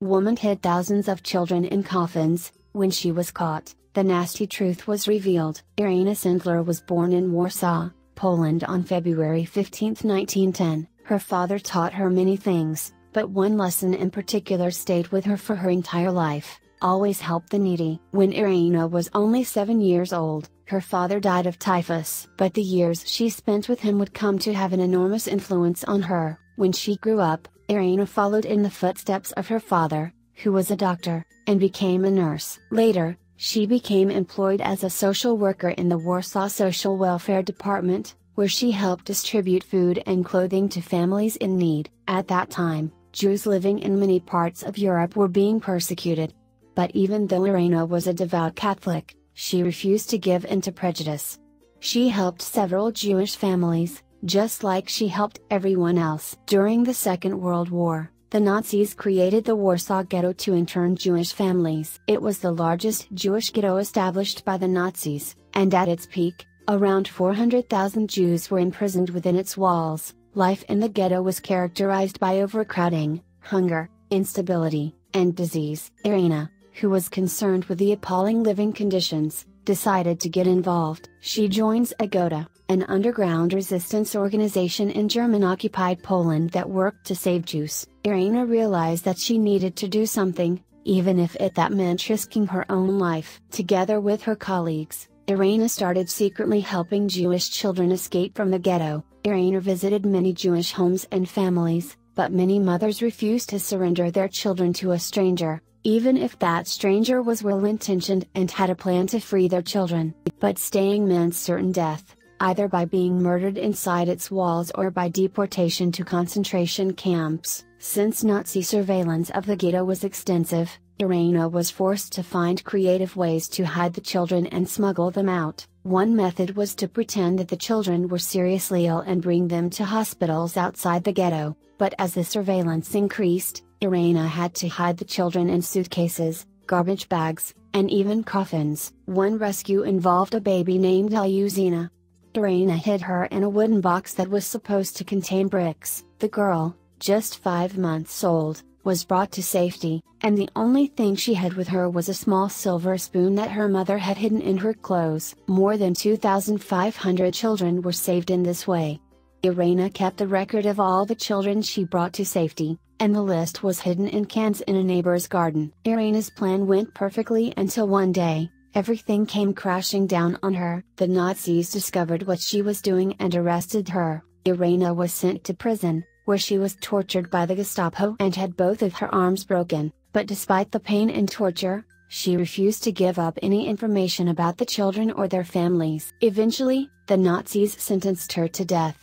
Woman hid thousands of children in coffins. When she was caught, the nasty truth was revealed. Irena Sendler was born in Warsaw, Poland on February 15, 1910. Her father taught her many things, but one lesson in particular stayed with her for her entire life: always help the needy. When Irena was only 7 years old, her father died of typhus. But the years she spent with him would come to have an enormous influence on her. When she grew up, Irena followed in the footsteps of her father, who was a doctor, and became a nurse. Later, she became employed as a social worker in the Warsaw Social Welfare Department, where she helped distribute food and clothing to families in need. At that time, Jews living in many parts of Europe were being persecuted. But even though Irena was a devout Catholic, she refused to give in to prejudice. She helped several Jewish families, just like she helped everyone else. During the Second World War, the Nazis created the Warsaw Ghetto to intern Jewish families. It was the largest Jewish ghetto established by the Nazis, and at its peak, around 400,000 Jews were imprisoned within its walls. Life in the ghetto was characterized by overcrowding, hunger, instability, and disease. Irena, who was concerned with the appalling living conditions, decided to get involved. She joins Agota, an underground resistance organization in German-occupied Poland that worked to save Jews. Irena realized that she needed to do something, even if that meant risking her own life. Together with her colleagues, Irena started secretly helping Jewish children escape from the ghetto. Irena visited many Jewish homes and families, but many mothers refused to surrender their children to a stranger, even if that stranger was well-intentioned and had a plan to free their children. But staying meant certain death, either by being murdered inside its walls or by deportation to concentration camps. Since Nazi surveillance of the ghetto was extensive, Irena was forced to find creative ways to hide the children and smuggle them out. One method was to pretend that the children were seriously ill and bring them to hospitals outside the ghetto, but as the surveillance increased, Irena had to hide the children in suitcases, garbage bags, and even coffins. One rescue involved a baby named Alyosina. Irena hid her in a wooden box that was supposed to contain bricks. The girl, just 5 months old, was brought to safety, and the only thing she had with her was a small silver spoon that her mother had hidden in her clothes. More than 2,500 children were saved in this way. Irena kept the record of all the children she brought to safety, and the list was hidden in cans in a neighbor's garden. Irena's plan went perfectly until one day, everything came crashing down on her. The Nazis discovered what she was doing and arrested her. Irena was sent to prison, where she was tortured by the Gestapo and had both of her arms broken. But despite the pain and torture, she refused to give up any information about the children or their families. Eventually, the Nazis sentenced her to death.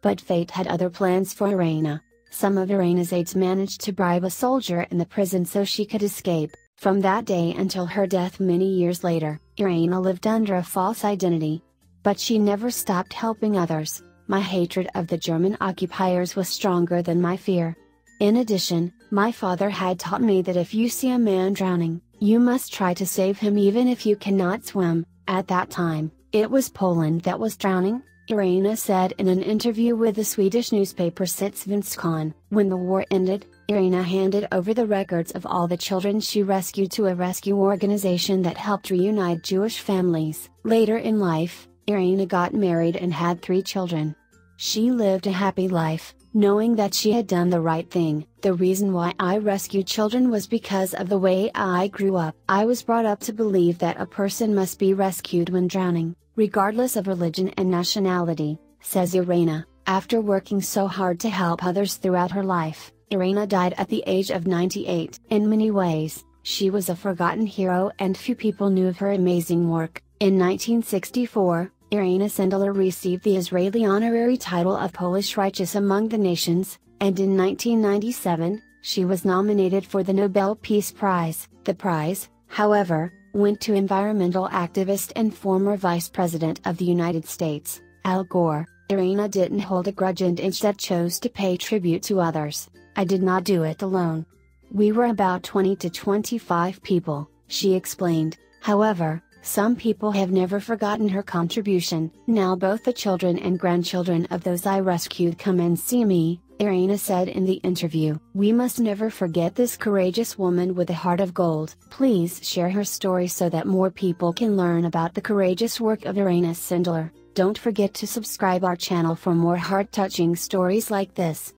But fate had other plans for Irena. Some of Irena's aides managed to bribe a soldier in the prison so she could escape. From that day until her death many years later, Irena lived under a false identity. But she never stopped helping others. My hatred of the German occupiers was stronger than my fear. In addition, my father had taught me that if you see a man drowning, you must try to save him even if you cannot swim. At that time, it was Poland that was drowning, Irena said in an interview with the Swedish newspaper Sydsvenskan. When the war ended, Irena handed over the records of all the children she rescued to a rescue organization that helped reunite Jewish families. Later in life, Irena got married and had 3 children. She lived a happy life, knowing that she had done the right thing. The reason why I rescued children was because of the way I grew up. I was brought up to believe that a person must be rescued when drowning, regardless of religion and nationality, says Irena. After working so hard to help others throughout her life, Irena died at the age of 98. In many ways, she was a forgotten hero and few people knew of her amazing work. In 1964, Irena Sendler received the Israeli honorary title of Polish Righteous Among the Nations, and in 1997, she was nominated for the Nobel Peace Prize. The prize, however, went to environmental activist and former Vice President of the United States, Al Gore. Irena didn't hold a grudge and instead chose to pay tribute to others. I did not do it alone. We were about 20 to 25 people, she explained. However, some people have never forgotten her contribution. Now both the children and grandchildren of those I rescued come and see me, Irina said in the interview, "We must never forget this courageous woman with a heart of gold. Please share her story so that more people can learn about the courageous work of Irina Sendler. Don't forget to subscribe our channel for more heart-touching stories like this."